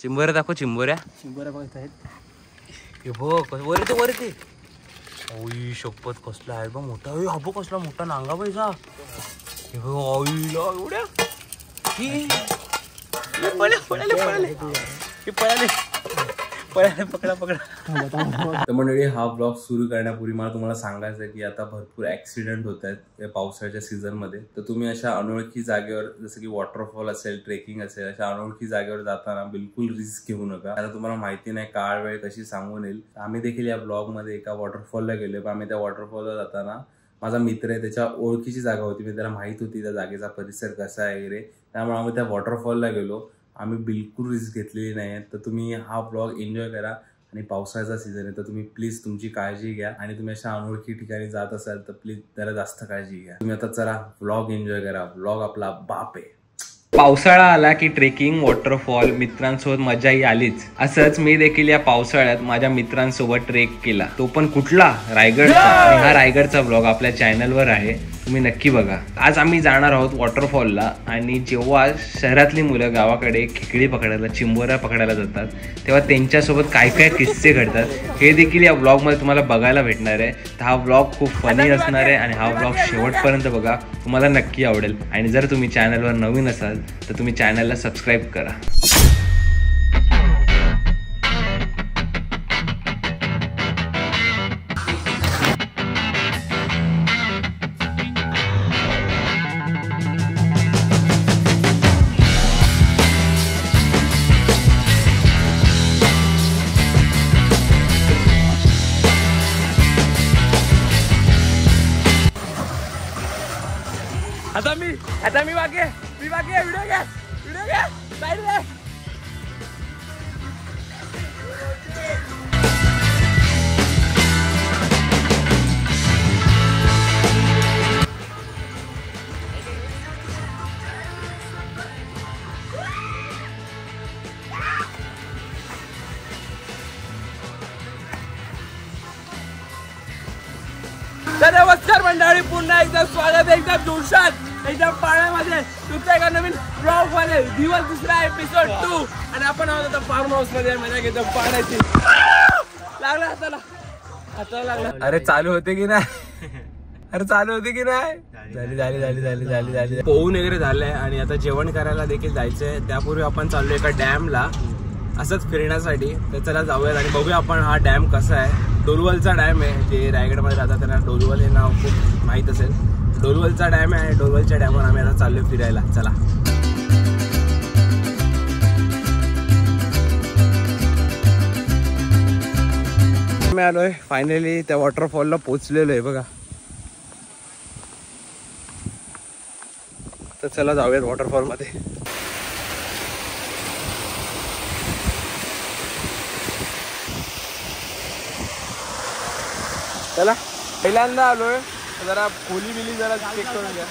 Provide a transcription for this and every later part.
चिंबोऱ्या दाखव, चिंबोऱ्या बघत आहेत. हे बघ वर येते वर येते. ओई शपथ कसला आहे बघ मोठा. हा बघ कसला मोठा नांगा पाहिजा. हे बघ ऑईला एवढ्या पळाले पकडा. तर मंडळी, हा ब्लॉग सुरू करण्यापूर्वी मला तुम्हाला सांगायचं आहे की आता भरपूर ऍक्सिडेंट होत आहेत या पावसाळ्याच्या सीझन मध्ये. तर तुम्ही अशा अनोळखी जागेवर, जसं की वॉटरफॉल असेल, ट्रेकिंग असेल, अशा अनोळखी जागेवर जाताना बिलकुल रिस्क घेऊ नका. आता तुम्हाला माहिती नाही काळ वेळ कशी सांगून येईल. आम्ही देखील या ब्लॉग मध्ये एका वॉटरफॉलला गेलो. पण आम्ही त्या वॉटरफॉलला जाताना माझा मित्र आहे, त्याच्या ओळखीची जागा होती, मी त्याला माहित होती त्या जागेचा परिसर कसा आहे वगैरे, त्यामुळे आम्ही त्या वॉटरफॉलला गेलो. आम्ही बिलकुल रिस्क घेतलेली नाही. तर तुम्ही हा ब्लॉग एन्जॉय करा. आणि पावसाळ्याचा सीझन आहे तर तुम्ही प्लीज तुमची काळजी घ्या. आणि तुम्ही अशा अनोळखी ठिकाणी जात असाल तर प्लीज जरा जास्त काळजी घ्या. तुम्ही आता चला ब्लॉग एन्जॉय करा. ब्लॉग आपला बाप आहे. पावसाळा आला की ट्रेकिंग, वॉटरफॉल, मित्रांसोबत मजाही आलीच. असंच मी देखील या पावसाळ्यात माझ्या मित्रांसोबत ट्रेक केला. तो पण कुठला, रायगडचा. आणि हा रायगडचा ब्लॉग आपल्या चॅनलवर आहे, तुम्ही नक्की बघा. आज आम्ही जाणार आहोत वॉटरफॉलला. आणि जेव्हा शहरातली मुलं गावाकडे खेकडी पकडायला, चिंबोऱ्या पकडायला जातात तेव्हा त्यांच्यासोबत काय काय किस्से घडतात हे देखील या ब्लॉगमध्ये तुम्हाला बघायला भेटणार आहे. तर हा ब्लॉग खूप फनी असणार आहे आणि हा ब्लॉग शेवटपर्यंत बघा, तुम्हाला नक्की आवडेल. आणि जर तुम्ही चॅनलवर नवीन असाल तर तुम्ही चॅनलला सबस्क्राईब करा. आता मी वागे व्हिडिओ घ्या साईड रे. तर नमस्कार मंडळी, पुन्हा एकदा स्वागत आहे एकदम जोशात, एकदम पाण्यामध्ये तुमच्या एका नवीन ब्लॉग मध्ये. दिवस दुसरा एपिसोड 2 आणि आपण आहोत आता फार्म हाऊस मध्ये. मजा घेतो पाण्याची. लागला हाताला लागला. अरे चालू होते की नाही, अरे चालू होते की नाही. झाली पोहून वगैरे झालंय आणि आता जेवण करायला देखील जायचंय. त्यापूर्वी आपण चाललोय एका डॅमला असंच फिरण्यासाठी. तर चला जाऊयात आणि बघूया आपण हा डॅम कसा आहे. डोलवलचा डॅम आहे, जे रायगडमध्ये राहतात त्यांना डोलवल हे नाव खूप माहीत असेल. डोलवलचा डॅम आहे. डोलवलच्या डॅमवर आम्ही आता चाललोय फिरायला. चला मी आलोय फायनली त्या वॉटरफॉलला पोहोचलेलो आहे बघा. तर चला जाऊयात वॉटरफॉल मध्ये. चला पहिल्यांदा आलोय, जरा खोली बिली जरा चेक करून घ्या.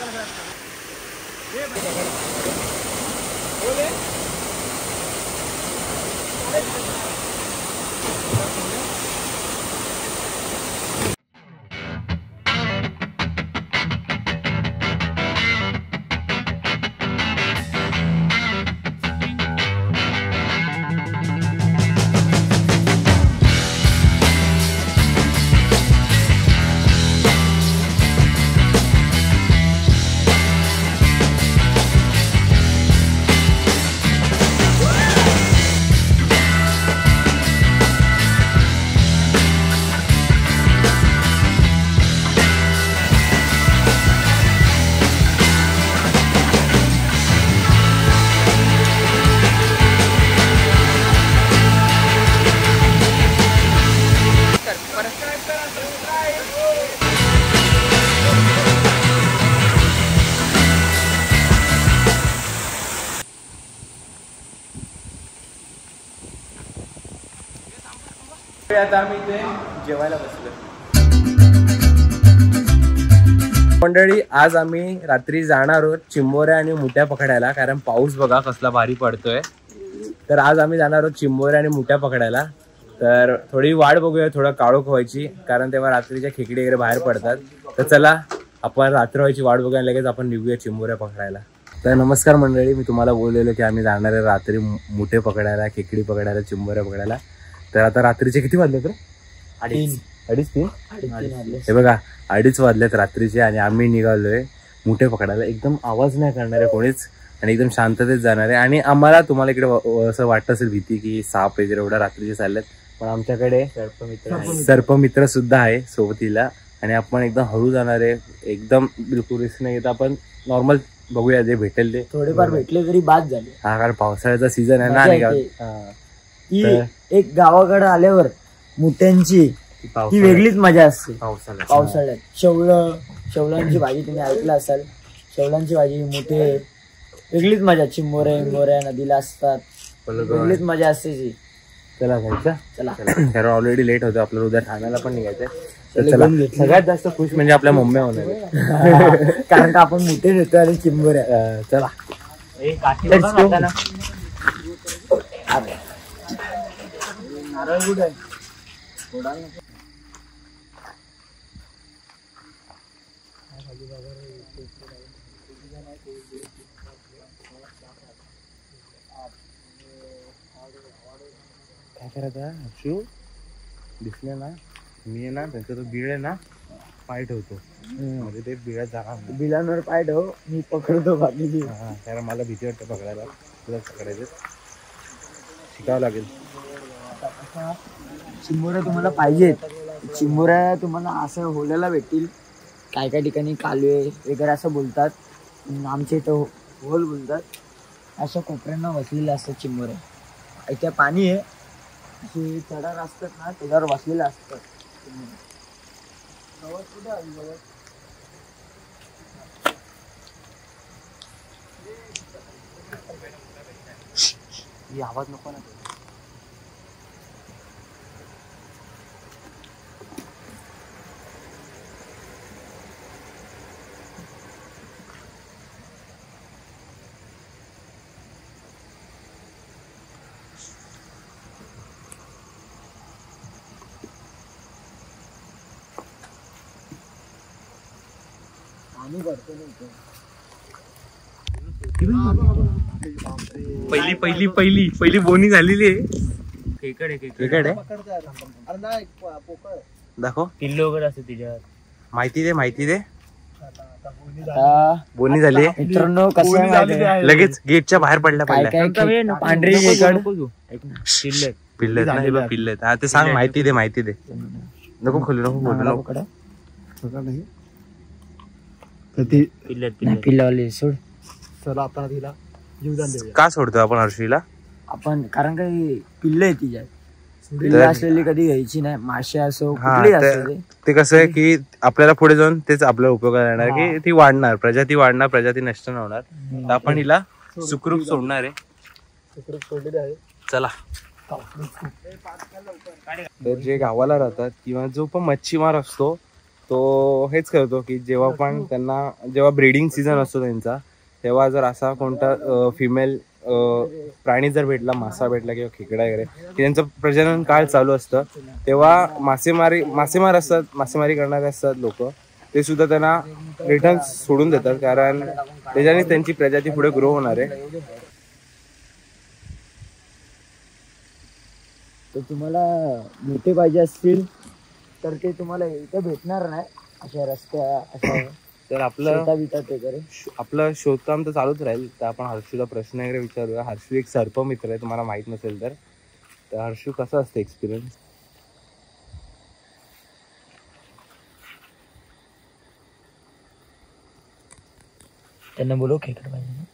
आता आम्ही इथे जेवायला बसलो. मंडळी, आज आम्ही रात्री जाणार आहोत चिंबोऱ्या आणि मुठ्या पकडायला, कारण पाऊस बघा कसला भारी पडतोय. तर आज आम्ही जाणार आहोत चिंबोऱ्या आणि मुठ्या पकडायला. तर थोडी वाट बघूया, थोडं काळोख व्हायची, कारण तेव्हा रात्रीच्या खेकडी वगैरे बाहेर पडतात. तर चला आपण रात्र व्हायची वाट बघूया, लगेच आपण निघूया चिंबोऱ्या पकडायला. तर नमस्कार मंडळी, मी तुम्हाला बोललेलो की आम्ही जाणार आहे रात्री मुठे पकडायला, खेकडी पकडायला, चिंबोऱ्या पकडायला. तर आता रात्रीचे किती वाजले तर? 2:30 हे बघा 2:30 वाजलेत रात्रीचे आणि आम्ही निघालोय मुठे पकडायला. एकदम आवाज नाही करणार आहे कोणीच आणि एकदम शांततेत जाणार आहे. आणि आम्हाला तुम्हाला इकडे असं वाटत असेल भीती की साप वगैरे एवढ्या रात्रीचे चाललेत, पण आमच्याकडे सर्पमित्र सुद्धा आहे सोबतीला आणि आपण एकदम हळू जाणार आहे. एकदम बिलकुल रिस्क नाही घेत, आपण नॉर्मल बघूया जे भेटेल ते. थोडेफार भेटले तरी बाद झाले. हा, कारण पावसाळ्याचा सीझन आहे ना. एक गावाकडे आल्यावर मुठ्यांची ती वेगळीच मजा असते पावसाळ्यात. शेवलांची भाजी तुम्ही ऐकलं असाल, शेवलांची भाजी मुठे वेगळीच मजा. चिंबोऱ्या नदीला असतात, वेगळीच मजा असते ती. चला जायचं, चला कारण ऑलरेडी लेट होतो आपल्याला, उद्या ठाण्याला पण निघायचंय. तर चला, सगळ्यात जास्त खुश म्हणजे आपल्या मम्मी होणार आहे. कारण का आपण मुठे नेतो आणि चिंबोऱ्या. चला काय करायचं हर्षू, दिसले ना मी आहे ना त्यांचा तो बिळ आहे ना पाय ठेवतो, म्हणजे ते बिळात जाणार. बिलांवर पाय ठेव, मी पकडतो बाकी. कारण मला भीती वाटते पकडायला. तुला पकडायचं शिकावं लागेल. चिंबोऱ्या तुम्हाला पाहिजेत, चिंबोऱ्या तुम्हाला असं होल्याला भेटतील. काय काय ठिकाणी कालवे वगैरे असं बोलतात, आमच्या इथं होल बोलतात. अशा कोपऱ्यांना बसलेल्या असतात चिंबोऱ्या. इथे पाणी आहे, असे चढार असतात ना त्याच्यावर बसलेले असतात. आवाज नको ना. पहिली बोनी झालेली आहे. खेकड आहे. दाखव पिल्लो वगैरे असते तिच्यावर. माहिती दे. बोनी झाली मित्रांनो. कसं लगेच गेटच्या बाहेर पडल्या पांढरी पिल्ले. हा ते सांग, माहिती दे. नको खोलू, नको पिल्लावाली सोड. चला आपण तिला जीवदान देऊया. का सोडतो आपण हर्षीला? आपण कारण काही पिल्ल आहे तिच्यात, पिल्ल असलेली कधी घ्यायची नाही. मासे असो कुठली असो, ते कसं आहे की आपल्याला पुढे जाऊन तेच आपल्याला उपयोगात येणार की ती वाढणार, प्रजाती नष्ट न होणार. तर आपण हिला सुखरूप सोडणार आहे. सोडलेली आहे. चला. तर जे गावाला राहतात किंवा जो पण मच्छीमार असतो तो हेच करतो की जेव्हा ब्रीडिंग सीझन असतो त्यांचा, तेव्हा जर असा कोणता फिमेल प्राणी जर भेटला, मासा भेटला किंवा खेकडा वगैरे, की त्यांचं प्रजनन काळ चालू असतं, तेव्हा मासेमारी करणारे असतात लोक, ते सुद्धा त्यांना रिटर्न सोडून देतात, कारण त्याच्याने त्यांची प्रजाती पुढे ग्रो होणार आहे. तर तुम्हाला मोठे पाहिजे असतील तर ते तुम्हाला इथे भेटणार नाही, अशा रस्त्या अशा. तर आपलं शोधकाम तर चालूच राहील. तर आपण हर्षूला प्रश्न वगैरे विचारूया. हर्षू एक सर्पमित्र आहे, तुम्हाला माहित नसेल तर. हर्षू, कसं असतं एक्सपिरियन्स? त्यांना बोलव खेकड पाहिजे.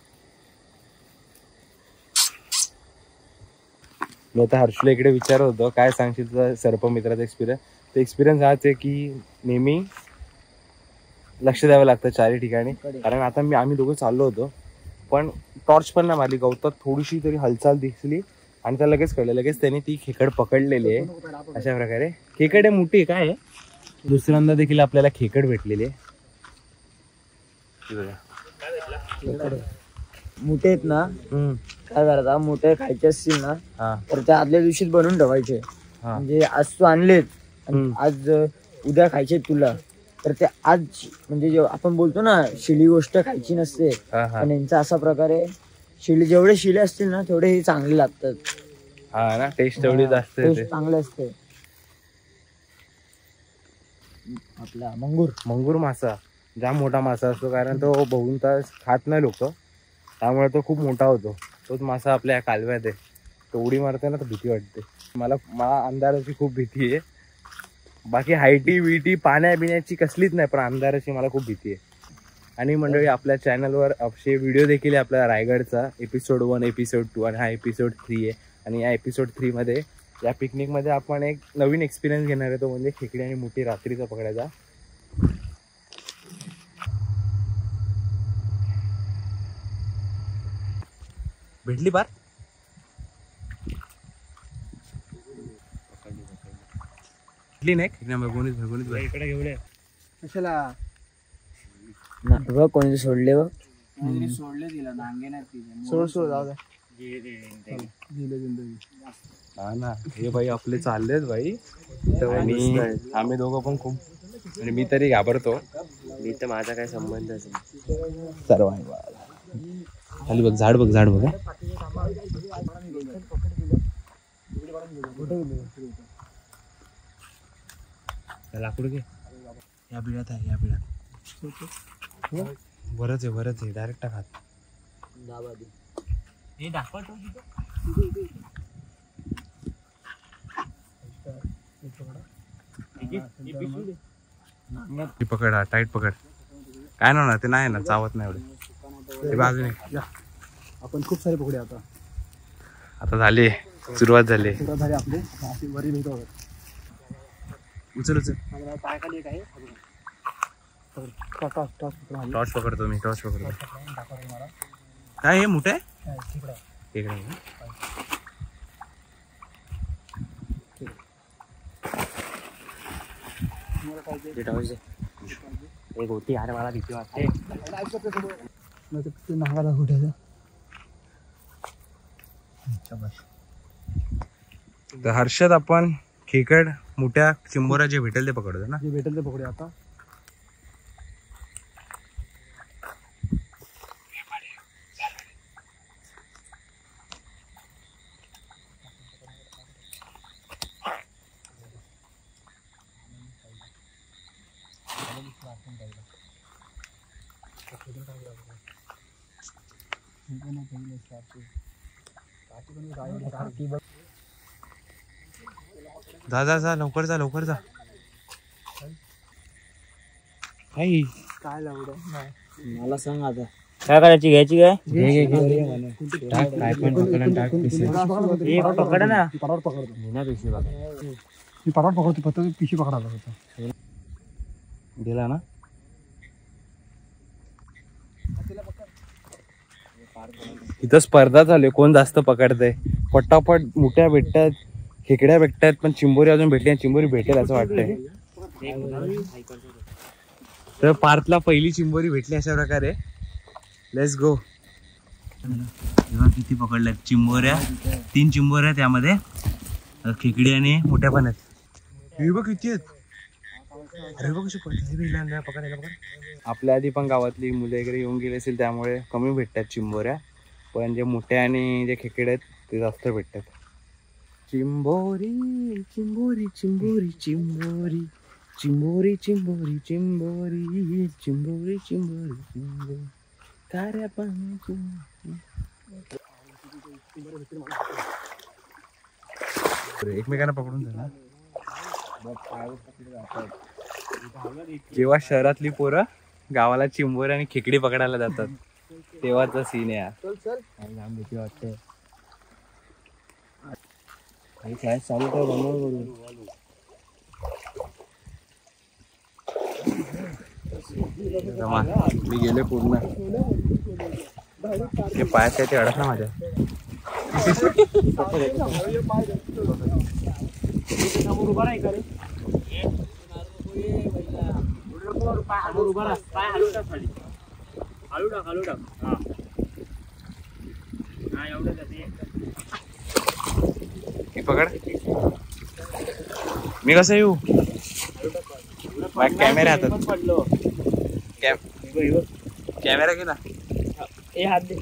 मी आता हर्षूला इकडे विचारत होतो, काय सांगशील तुझा सर्पमित्राचा एक्सपिरियन्स? तर एक्सपिरियन्स हाच आहे की नेहमी लक्ष द्यावं लागतं चारी ठिकाणी. कारण आता आम्ही दोघं चाललो होतो, पण टॉर्च पण नाही मारली, गवतात थोडीशी तरी हालचाल दिसली आणि त्याला लगेच कळलं, लगेच त्याने ती खेकड पकडलेली आहे. अशा प्रकारे खेकड आहे, मोठी काय आहे. दुसऱ्यांदा देखील आपल्याला खेकड भेटलेली आहे. मोठे आहेत ना, काय करता, मोठे खायचे असतील ना तर त्या आदल्या दिवशीच बनवून ठेवायचे. म्हणजे आज तू आणलेत, आज उद्या खायचे तुला, तर ते आज म्हणजे जे आपण बोलतो ना शिली गोष्ट खायची नसते, हा हा पण यांचा असा प्रकारे जेवढे शिले असतील ना तेवढे हे चांगले लागतात. हा ना, टेस्ट एवढी जास्त टेस्ट येते. चांगले असते. आपला मंगूर मासा जाम मोठा मासा असतो, कारण तो बघून तास खात नाही लोक, त्यामुळे तो खूप मोठा होतो. तोच मासा आपल्या कालव्यात आहे. तो उडी मारते ना तर भीती वाटते. मला अंधाराची खूप भीती आहे. बाकी हायटी बिटी पाण्या बिण्याची कसलीच नाही, पण अंधाराची मला खूप भीती आहे. आणि मंडळी, आपल्या चॅनलवर असे व्हिडिओ देखील आहे आपल्या रायगडचा, एपिसोड 1, एपिसोड 2 आणि हा एपिसोड 3 आहे. आणि या एपिसोड 3 मध्ये या पिकनिकमध्ये आपण एक नवीन एक्सपिरियन्स घेणार आहे, तो म्हणजे खेकडी आणि मोठी रात्रीचा पकडायचा. भेटली बार भेटली नाही इकडे घेऊन कशाला बघ कोणी सोडले बघ. सोड जाऊ दे. हा ना. हे भाई आपले चाललेत भाई, आणि आम्ही दोघं पण खूप, आणि मी तरी घाबरतो. मी तर माझा काय संबंध सर्व खाली बघ, झाड बघ, झाड बघ. लाकूड घे. या बिळात आहे, या बिळात बरंच आहे डायरेक्ट टाक हात. पकड, हा टाईट पकड. काय ना ते नाही ना, चावत नाही एवढे. ते बाजूने आपण खूप सारे पकडे आता झाली सुरुवात झाली. आपले वरी भेटतो. उचल पायाखाली एक आहे. टॉर्च पकडतो मी, टॉर्च पकडतो. काय हे मोठे इकडे एक होती. अरे मला भीती वाटते. नागाला कुठे तर हर्षद, आपण खेकड मोठ्या चिंबोऱ्या जे भेटेल ते पकडतो ना. जे भेटेल ते पकडे आता. जा जा जा, लवकर जा, लवकर जा. काही काय लावड मला सांग आता काय करायची, घ्यायची काय? काय पण पकडा, टाक पकड ना. पटावर पकडतो पिशवी मी पटावर पकडतो, फक्त पिशवी पकडायला होता. दिला ना. इथं स्पर्धा चालू, कोण जास्त पकडतंय. पटापट मोठ्या भेटतात, खेकड्या भेटतात, पण चिंबोरी अजून भेटली, चिंबोरी भेटेल असं वाटतंय. तर पार्थला पहिली चिंबोरी भेटली अशा प्रकारे. Let's go. किती पकडल्यात चिंबोऱ्या, 3 चिंबोऱ्या, त्यामध्ये खेकडी आणि मोठ्या पण आहेत. हे बघ किती आहेत. अरे बघ कशी पकडायला. आपल्या आधी पण गावातली मुले वगैरे येऊन गेले असेल, त्यामुळे कमी भेटतात चिंबोऱ्या, पण जे मोठ्या आणि जे खेकडे आहेत ते जास्त भेटतात. चिंबोरी चिंबोरी चिंबोरी चिंबोरी चिंबोरी चिंबोरी चिंबोरी चिंबोरी चिंबोरी चिंबोरी कार्या पाण्याची. एकमेकांना पकडून झाला. जेव्हा शहरातली पोरं गावाला चिंबोरी आणि खेकडी पकडायला जातात तेव्हाचा सीन आहे. भीती वाटते. काय चालू काय मी गेले पूर्ण. हे पायात ते अडक ना माझ्या. पकड. मी कसं येऊ. कॅमेरा हातात पडलो. कॅमेरा गेला. हात दे.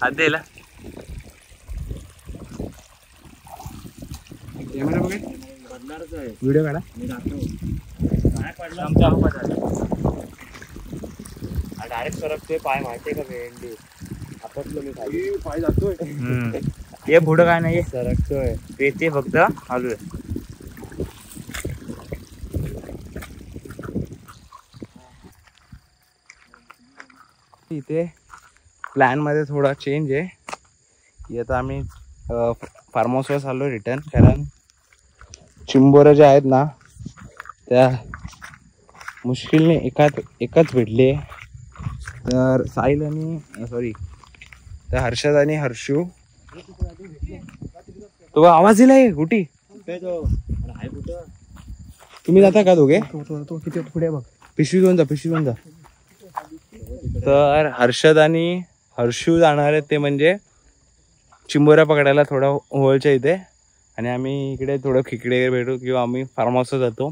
हात द्यायला कॅमेरा बघ. व्हिडिओ काढा. डायरेक्ट सरकतोय पाय माहितीये का भेंडी आपटलो मी खाली. पाय जातोय. हे पुढं काय नाही सरकतोय पेते फक्त आलोय. इथे प्लॅन मध्ये थोडा चेंज आहे. आता आम्ही फार्म हाऊसवर चाललो रिटर्न, कारण चिंबोऱ्या ज्या आहेत ना त्या मुश्किलने एकच भेटले. तर साहिल आणि सॉरी त्या हर्षद आणि हर्षू तो आवाज दिलाय गुटी. तुम्ही जाता का दोघे? तो किती पुढे बघ. पिशवी घेऊन जा. तर हर्षद आणि हर्षू जाणार आहेत ते म्हणजे चिंबोऱ्या पकडायला थोडा होलच्या इथे, आणि आम्ही इकडे थोडं खिकडे भेटू किंवा आम्ही फार्म हाऊसवर जातो.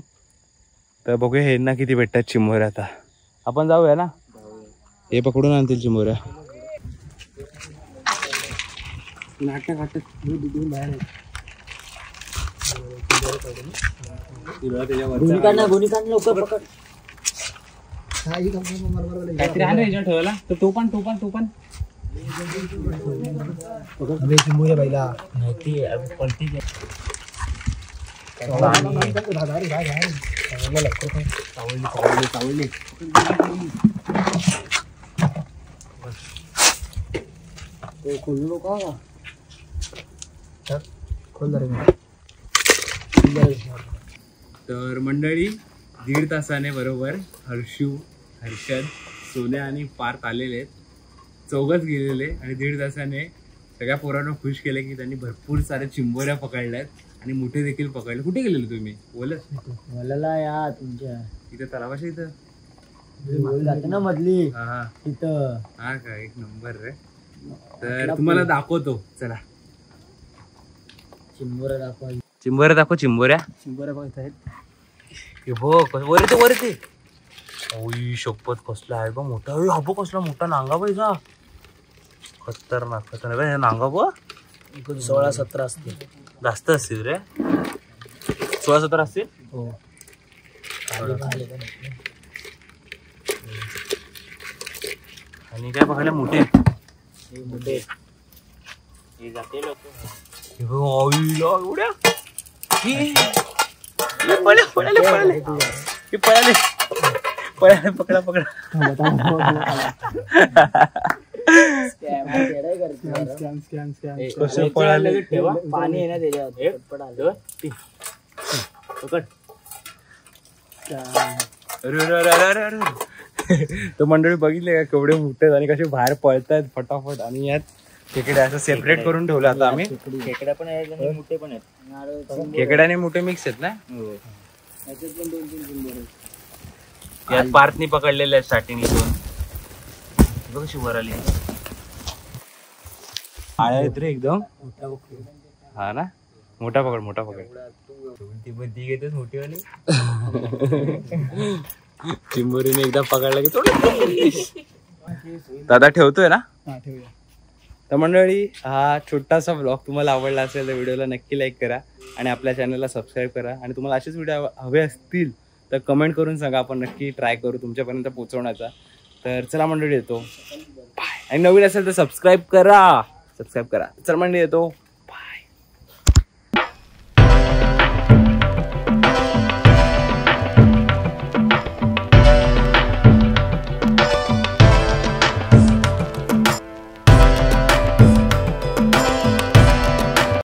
तर बघूया हे ना किती भेटतात चिंबोऱ्या. आता आपण जाऊया ना, हे पकडून आणतील चिंबोऱ्या. लवकर पकड. ठेवला तर तो पण बैला माहिती पलटी खोलू का खोल. तर मंडळी 1.5 तासाने बरोबर हर्षू, हर्षद, सोन्या आणि पार्थ आलेले आहेत. चौघच गेलेले आणि 1.5 तासाने सगळ्या पोरांना खुश केलं की त्यांनी भरपूर सारे चिंबोऱ्या पकडल्यात आणि मोठे देखील पकडले. कुठे गेलेले तुम्ही? मला या तुमच्या इथे तलावाशी इथं जाते ना मधली हा तिथं. हा का एक नंबर रे. तर तुम्हाला दाखवतो, चला. चिंबोऱ्या दाखव. चिंबोऱ्या बघत आहेत. वरती ओई शपथ कसला आहे बा मोठा. हा बघ कसला मोठा नांगा पाहिजा. खतरनाक नांगा बघ. 16-17 असते. जास्त असतील रे. 16-17 असतील. हो. आणि काय बघायला मोठे एवढ्या पकडा पाणी आहे ना त्याच्यावर. तो मंडळी बघितले का केवढे मोठे आणि कसे बाहेर पळतायत फटाफट. आणि यात खेकडे असं सेपरेट करून ठेवलं आता आम्ही. खेकडा पण आहेत आणि मोठे पण आहेत. खेकडे आणि मोठे मिक्स आहेत ना. यात पार्थनी पकडलेले आहेत स्टार्टिंगला 2. कशी वर आली आळ्या आहेत रे एकदम. हा ना, मोठा पकड. ती घेतच मोठी वाली. चिंबोरीने एकदा पकडला की थोडं. दादा ठेवतोय ना. तर मंडळी हा छोटासा ब्लॉग तुम्हाला आवडला असेल तर व्हिडिओला नक्की लाईक करा आणि आपल्या चॅनलला सबस्क्राईब करा. आणि तुम्हाला असेच व्हिडिओ हवे असतील तर कमेंट करून सांगा, आपण नक्की ट्राय करू तुमच्यापर्यंत पोहोचवण्याचा. तर चला मंडळी येतो बाय. आणि नवीन असेल तर सबस्क्राईब करा. चल मंडळी येतो.